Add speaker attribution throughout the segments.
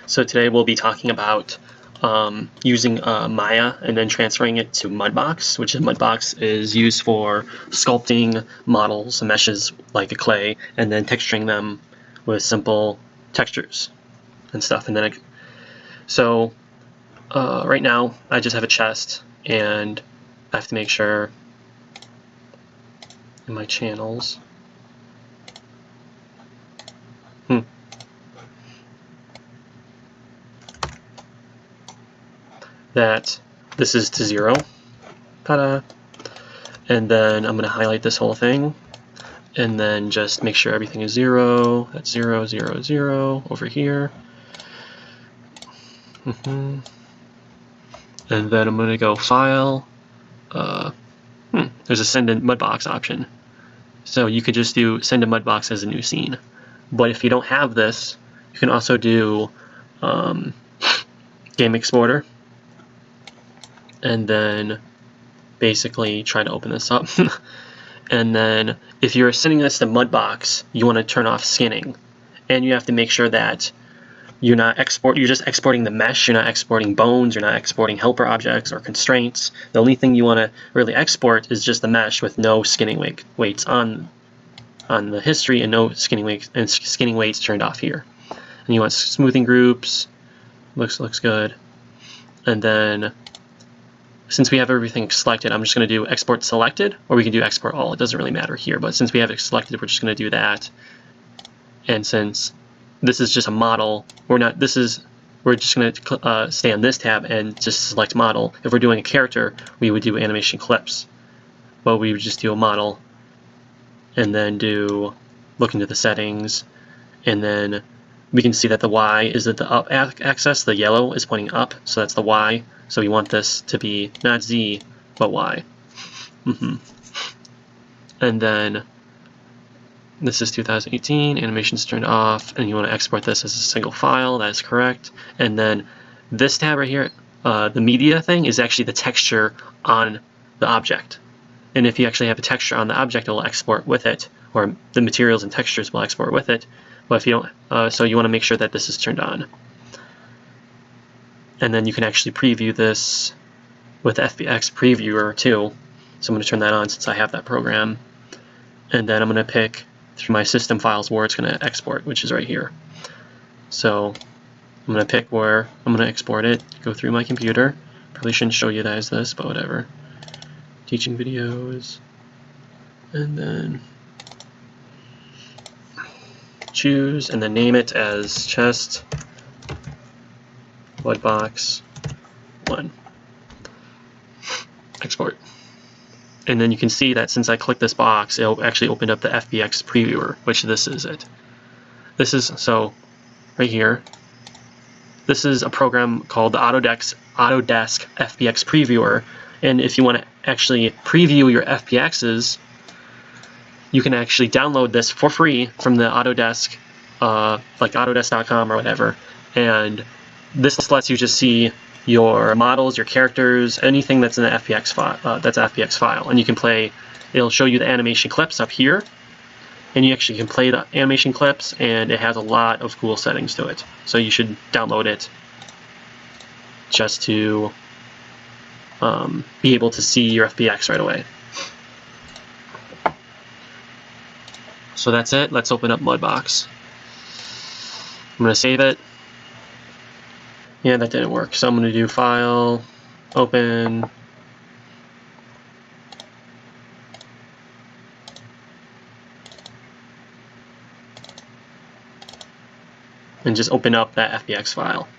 Speaker 1: So today we'll be talking about using Maya and then transferring it to Mudbox, which Mudbox is used for sculpting models and meshes like a clay and then texturing them with simple textures and stuff. And then right now I just have a chest and I have to make sure in my channels that this is to 0. Ta-da! And then I'm going to highlight this whole thing and then just make sure everything is 0. That's 0, 0, 0 over here. And then I'm going to go File. There's a Send in Mudbox option. So you could just do Send to Mudbox as a new scene. But if you don't have this, you can also do Game Exporter. And then basically try to open this up. And then if you're sending this to Mudbox, you want to turn off skinning. And you have to make sure that you're just exporting the mesh, you're not exporting bones, you're not exporting helper objects or constraints. The only thing you want to really export is just the mesh with no skinning weights on the history and no skinning weights turned off here. And you want smoothing groups, looks good. And then since we have everything selected, I'm just going to do export selected, or we can do export all. It doesn't really matter here, but since we have it selected, we're just going to do that. And since this is just a model, we're just going to stay on this tab and just select model. If we're doing a character, we would do animation clips, but we would just do a model and then look into the settings, and then we can see that the Y is at the up axis, the yellow is pointing up, so that's the Y. So we want this to be not Z, but Y. And then this is 2018, animation's turned off, and you want to export this as a single file, that is correct. And then this tab right here, the media thing, is actually the texture on the object. And if you actually have a texture on the object, it will export with it, or the materials and textures will export with it. But if you don't, so you want to make sure that this is turned on. And then you can actually preview this with Fbx Previewer too. So I'm going to turn that on since I have that program. And then I'm going to pick through my system files where it's going to export, which is right here. So I'm going to pick where I'm going to export it, go through my computer. Probably shouldn't show you guys this, but whatever. Teaching videos. And then choose and then name it as chest Mudbox 1. Export. And then you can see that since I clicked this box, it'll actually open up the Fbx Previewer, which this is it. This is, so right here, this is a program called the Autodesk Fbx Previewer. And if you want to actually preview your FBXs, you can actually download this for free from the Autodesk, like Autodesk.com or whatever. And this lets you just see your models, your characters, anything that's in the FBX file, and you can play. It'll show you the animation clips up here, and you actually can play the animation clips, and it has a lot of cool settings to it. So you should download it just to be able to see your FBX right away. So that's it. Let's open up Mudbox. I'm going to save it. Yeah, that didn't work. So I'm going to do File, Open. And just open up that FBX file.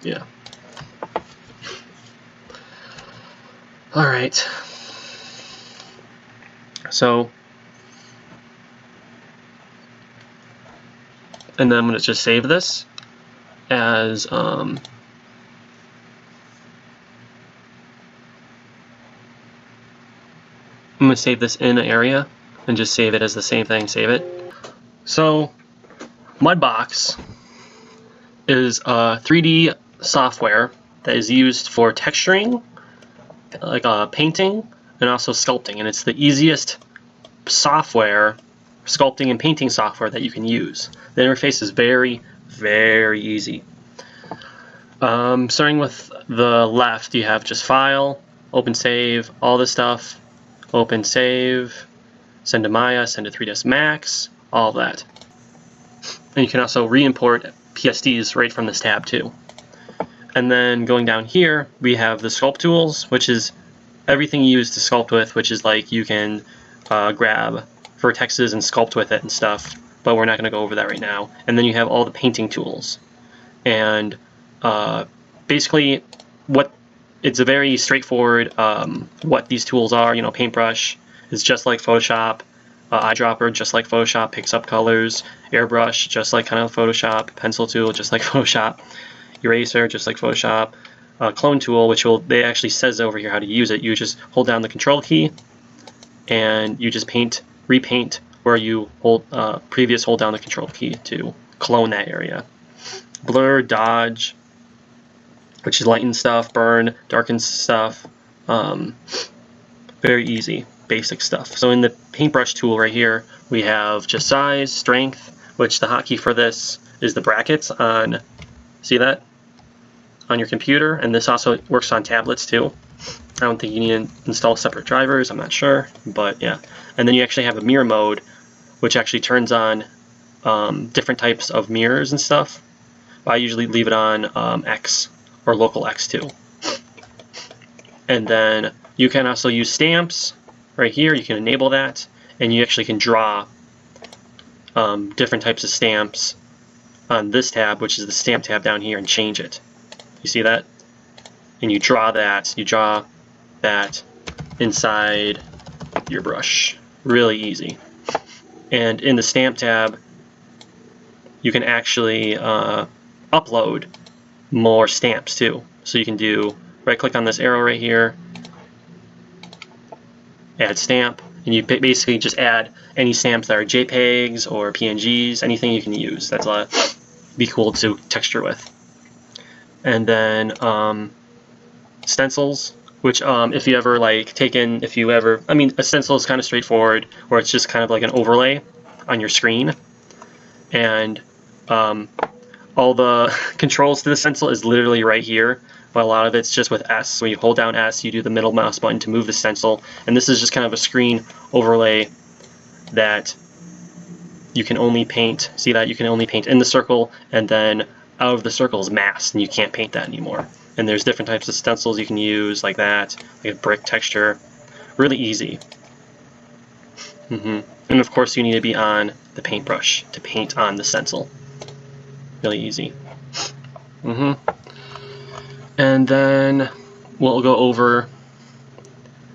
Speaker 1: Yeah. All right. So, and then I'm going to just save this as I'm going to save this in an area and just save it as the same thing, save it. So, Mudbox is a 3D software that is used for texturing, like painting and also sculpting, and it's the easiest software, sculpting and painting software that you can use. The interface is very, very easy. Starting with the left, you have just File, Open Save, all this stuff, Open Save, send to Maya, send to 3ds Max, all of that. And you can also re-import PSDs right from this tab too. And then going down here, we have the Sculpt Tools, which is everything you use to sculpt with, which is like you can grab vertexes and sculpt with it and stuff, but we're not going to go over that right now. And then you have all the painting tools. And basically, it's a very straightforward what these tools are. You know, Paintbrush is just like Photoshop. Eyedropper, just like Photoshop, picks up colors. Airbrush, just like kind of Photoshop. Pencil tool, just like Photoshop. Eraser, just like Photoshop. Clone tool, which they actually says over here how to use it. You just hold down the Control key, and you just repaint where you hold hold down the Control key to clone that area. Blur, dodge, which is lighten stuff, burn, darken stuff. Very easy, basic stuff. So in the paintbrush tool right here, we have just size, strength, which the hotkey for this is the brackets on, see that? On your computer, and this also works on tablets too. I don't think you need to install separate drivers, I'm not sure, but yeah. And then you actually have a mirror mode, which actually turns on different types of mirrors and stuff. I usually leave it on X or local X too. And then you can also use stamps right here. You can enable that, and you actually can draw different types of stamps on this tab, which is the stamp tab down here, and change it. You see that? And you draw that. You draw that inside your brush. Really easy. And in the stamp tab, you can actually upload more stamps too. So you can do right-click on this arrow right here, add stamp, and you basically just add any stamps that are JPEGs or PNGs, anything you can use. That's be cool to texture with. And then stencils, which if you ever I mean, a stencil is kind of straightforward, where it's just kind of like an overlay on your screen, and all the controls to the stencil is literally right here, but a lot of it's just with S. So when you hold down S, you do the middle mouse button to move the stencil, and this is just kind of a screen overlay that you can only paint. See that? You can only paint in the circle, and then out of the circle is masked, and you can't paint that anymore. And there's different types of stencils you can use, like that, like a brick texture. Really easy. And of course, you need to be on the paintbrush to paint on the stencil. Really easy. And then we'll go over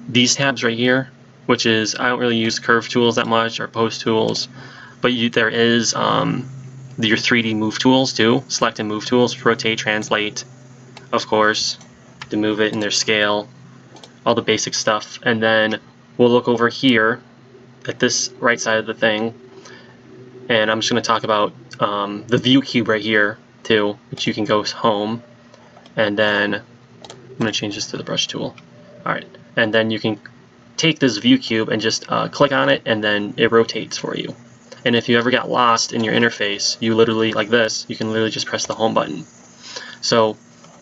Speaker 1: these tabs right here, which is, I don't really use curve tools that much, or pose tools, but there is your 3D move tools too. Select and move tools, rotate, translate, of course, to move it in their scale, all the basic stuff. And then we'll look over here at this right side of the thing, and I'm just going to talk about the view cube right here too, which you can go home, and then I'm going to change this to the brush tool. Alright, and then you can take this view cube and just click on it, and then it rotates for you. And if you ever got lost in your interface, you literally, like this, you can literally just press the home button. So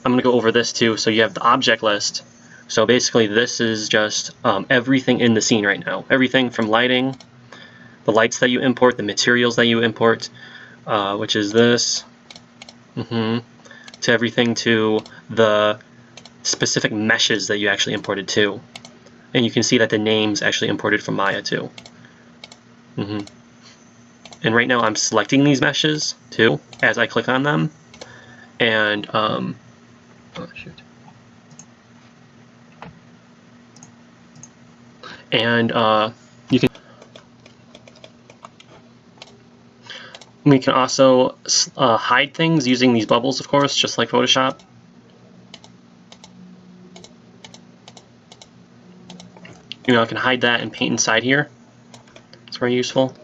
Speaker 1: I'm going to go over this too. So you have the object list. So basically this is just everything in the scene right now. Everything from lighting, the lights that you import, the materials that you import, which is this, to everything to the specific meshes that you actually imported too. And you can see that the name's actually imported from Maya too. And right now I'm selecting these meshes too as I click on them. And oh shoot. And we can also hide things using these bubbles, of course, just like Photoshop. You know, I can hide that and paint inside here. It's very useful.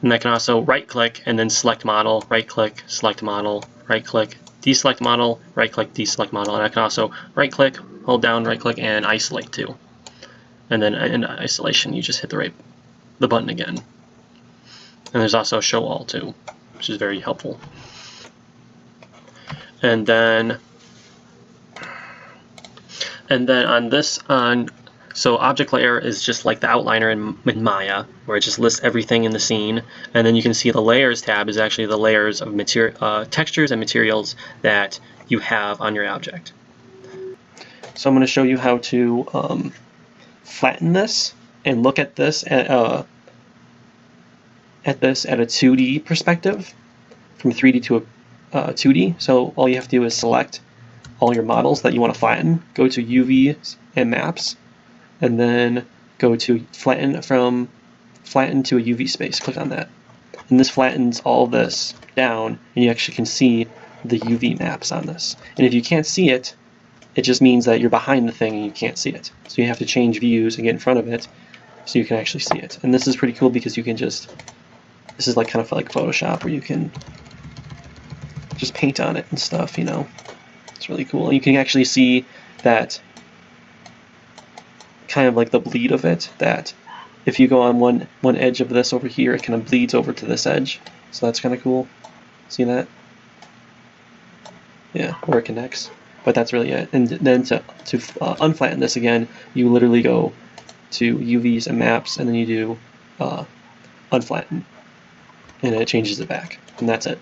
Speaker 1: And I can also right-click and then select model, right-click, select model, right-click, deselect model, right-click, deselect model. And I can also right-click, hold down, right-click, and isolate too. And then in isolation, you just hit the button again. And there's also show all too, which is very helpful. And then so object layer is just like the outliner in Maya, where it just lists everything in the scene. And then you can see the layers tab is actually the layers of textures and materials that you have on your object. So I'm going to show you how to flatten this and look at this at a 2D perspective, from 3D to a 2D. So all you have to do is select all your models that you want to flatten, go to UVs and maps, and then go to flatten to a UV space. Click on that. And this flattens all this down, and you actually can see the UV maps on this. And if you can't see it, it just means that you're behind the thing and you can't see it. So you have to change views and get in front of it so you can actually see it. And this is pretty cool because you can this is like kind of like Photoshop, where you can just paint on it and stuff, you know. It's really cool. You can actually see that kind of like the bleed of it, that if you go on one edge of this over here, it kind of bleeds over to this edge. So that's kind of cool. See that? Yeah, where it connects. But that's really it. And then to unflatten this again, you literally go to UVs and maps, and then you do unflatten, and it changes it back. And that's it.